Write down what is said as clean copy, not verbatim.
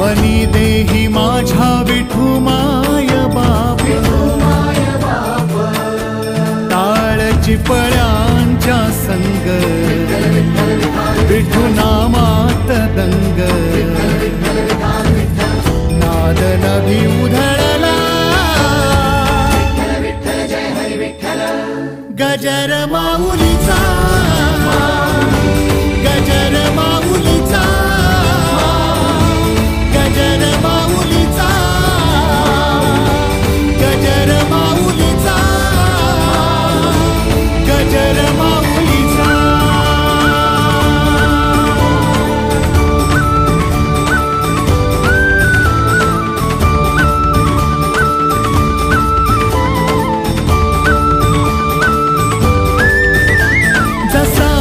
मनी देही माझ्या विठू माय बाप, टाळ चिपळ्यांच्या संग, विठू नामात दंग, नाद नभी उधळला, गजर माऊलीचा